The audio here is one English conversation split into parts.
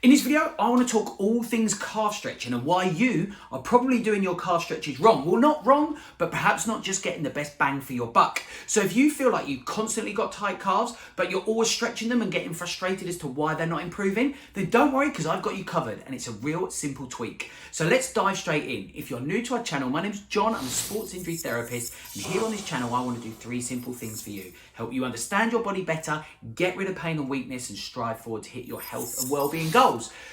In this video, I want to talk all things calf stretching and why you are probably doing your calf stretches wrong. Well, not wrong, but perhaps not just getting the best bang for your buck. So if you feel like you've constantly got tight calves, but you're always stretching them and getting frustrated as to why they're not improving, then don't worry, because I've got you covered and it's a real simple tweak. So let's dive straight in. If you're new to our channel, my name's Jon. I'm a sports injury therapist, and here on this channel, I want to do 3 simple things for you. Help you understand your body better, get rid of pain and weakness, and strive forward to hit your health and well-being goals.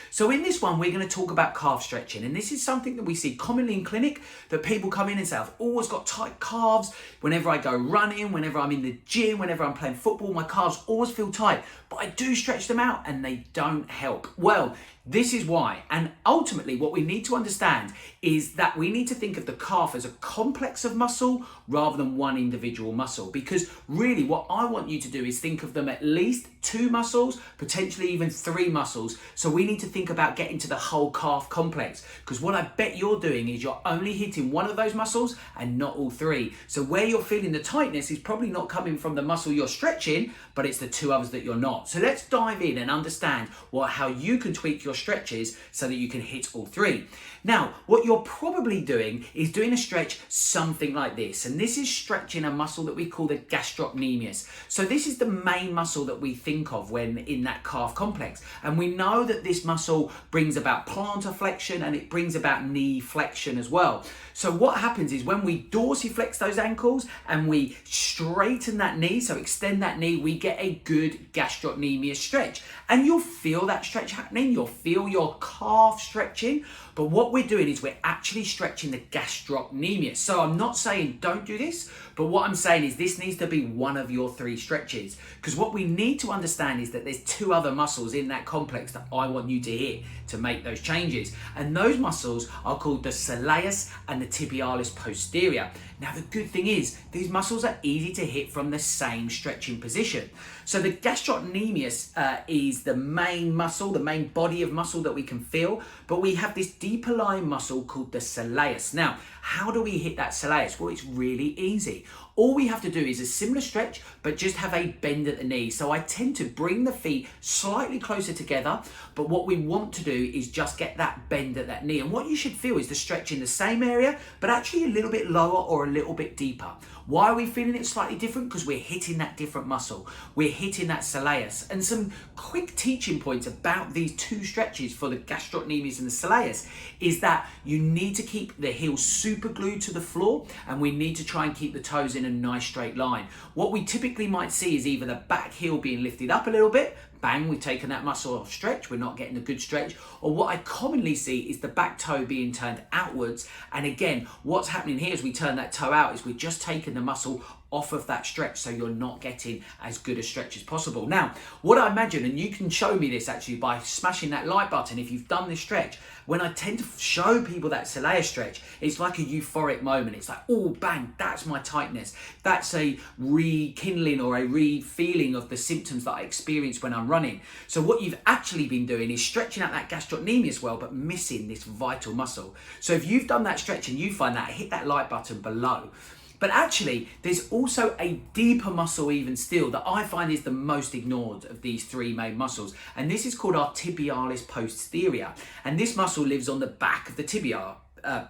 So in this one, we're going to talk about calf stretching, and this is something that we see commonly in clinic, that people come in and say, I've always got tight calves. Whenever I go running, whenever I'm in the gym, whenever I'm playing football, my calves always feel tight, but I do stretch them out and they don't help. Well, this is why. And ultimately what we need to understand is that we need to think of the calf as a complex of muscle rather than one individual muscle, because really what I want you to do is think of them at least 2 muscles, potentially even 3 muscles. So we need to think about getting to the whole calf complex, because what I bet you're doing is you're only hitting one of those muscles and not all 3. So where you're feeling the tightness is probably not coming from the muscle you're stretching, but it's the 2 others that you're not. So let's dive in and understand how you can tweak your stretches so that you can hit all 3. Now, what you're probably doing is doing a stretch something like this, and this is stretching a muscle that we call the gastrocnemius. So this is the main muscle that we think of when in that calf complex, and we know that this muscle brings about plantar flexion and it brings about knee flexion as well. So what happens is when we dorsiflex those ankles and we straighten that knee, so extend that knee, we get a good gastrocnemius stretch, and you'll feel that stretch happening. You'll feel your calf stretching, but what we're doing is we're actually stretching the gastrocnemius. So I'm not saying don't do this, but what I'm saying is this needs to be one of your 3 stretches, because what we need to understand is that there's 2 other muscles in that complex that I want you to hit to make those changes, and those muscles are called the soleus and the tibialis posterior. Now the good thing is these muscles are easy to hit from the same stretching position. So the gastrocnemius is the main muscle, the main body of muscle that we can feel, but we have this deeper lying muscle called the soleus. Now, how do we hit that soleus? Well, it's really easy. All we have to do is a similar stretch, but just have a bend at the knee. So I tend to bring the feet slightly closer together, but what we want to do is just get that bend at that knee. And what you should feel is the stretch in the same area, but actually a little bit lower or a little bit deeper. Why are we feeling it slightly different? Because we're hitting that different muscle. We're hitting that soleus. And some quick teaching points about these 2 stretches for the gastrocnemius and the soleus is that you need to keep the heels super glued to the floor, and we need to try and keep the toes in a nice straight line. What we typically might see is either the back heel being lifted up a little bit, bang, we've taken that muscle off stretch, we're not getting a good stretch, or what I commonly see is the back toe being turned outwards. And again, what's happening here as we turn that toe out is we're just taking the muscle off of that stretch, so you're not getting as good a stretch as possible. Now, what I imagine, and you can show me this actually by smashing that like button if you've done this stretch, when I tend to show people that soleus stretch, it's like a euphoric moment. It's like, oh, bang, that's my tightness. That's a rekindling or a re-feeling of the symptoms that I experience when I'm running. So what you've actually been doing is stretching out that gastrocnemius well, but missing this vital muscle. So if you've done that stretch and you find that, hit that like button below. But actually, there's also a deeper muscle even still that I find is the most ignored of these 3 main muscles. And this is called our tibialis posterior. And this muscle lives on the back of the tibia.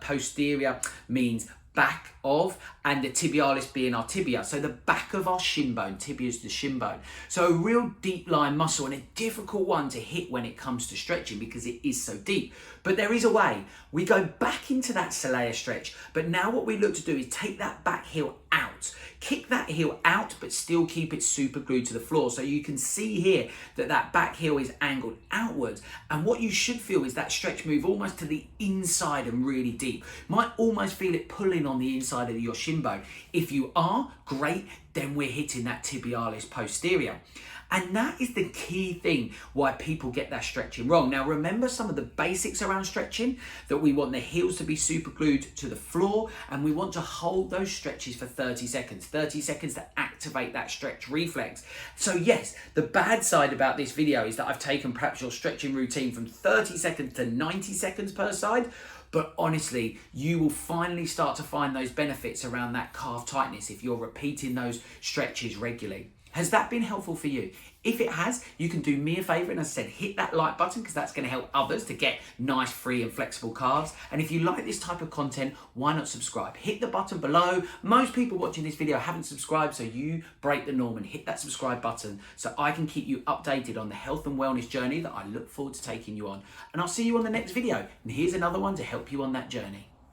Posterior means back of, and the tibialis being our tibia, so the back of our shin bone. Tibia is the shin bone. So a real deep line muscle, and a difficult one to hit when it comes to stretching because it is so deep. But there is a way. We go back into that soleus stretch, but now what we look to do is take that back heel out, kick that heel out, but still keep it super glued to the floor. So you can see here that that back heel is angled outwards, and what you should feel is that stretch move almost to the inside and really deep. Might almost feel it pulling on the inside of your shin bone. If you are, great, then we're hitting that tibialis posterior. And that is the key thing why people get that stretching wrong. Now, remember some of the basics around stretching, that we want the heels to be super glued to the floor, and we want to hold those stretches for 30 seconds to activate that stretch reflex. So yes, the bad side about this video is that I've taken perhaps your stretching routine from 30 seconds to 90 seconds per side. But honestly, you will finally start to find those benefits around that calf tightness if you're repeating those stretches regularly. Has that been helpful for you? If it has, you can do me a favour and, as I said, hit that like button, because that's going to help others to get nice, free and flexible calves. And if you like this type of content, why not subscribe? Hit the button below. Most people watching this video haven't subscribed, so you break the norm and hit that subscribe button so I can keep you updated on the health and wellness journey that I look forward to taking you on. And I'll see you on the next video. And here's another one to help you on that journey.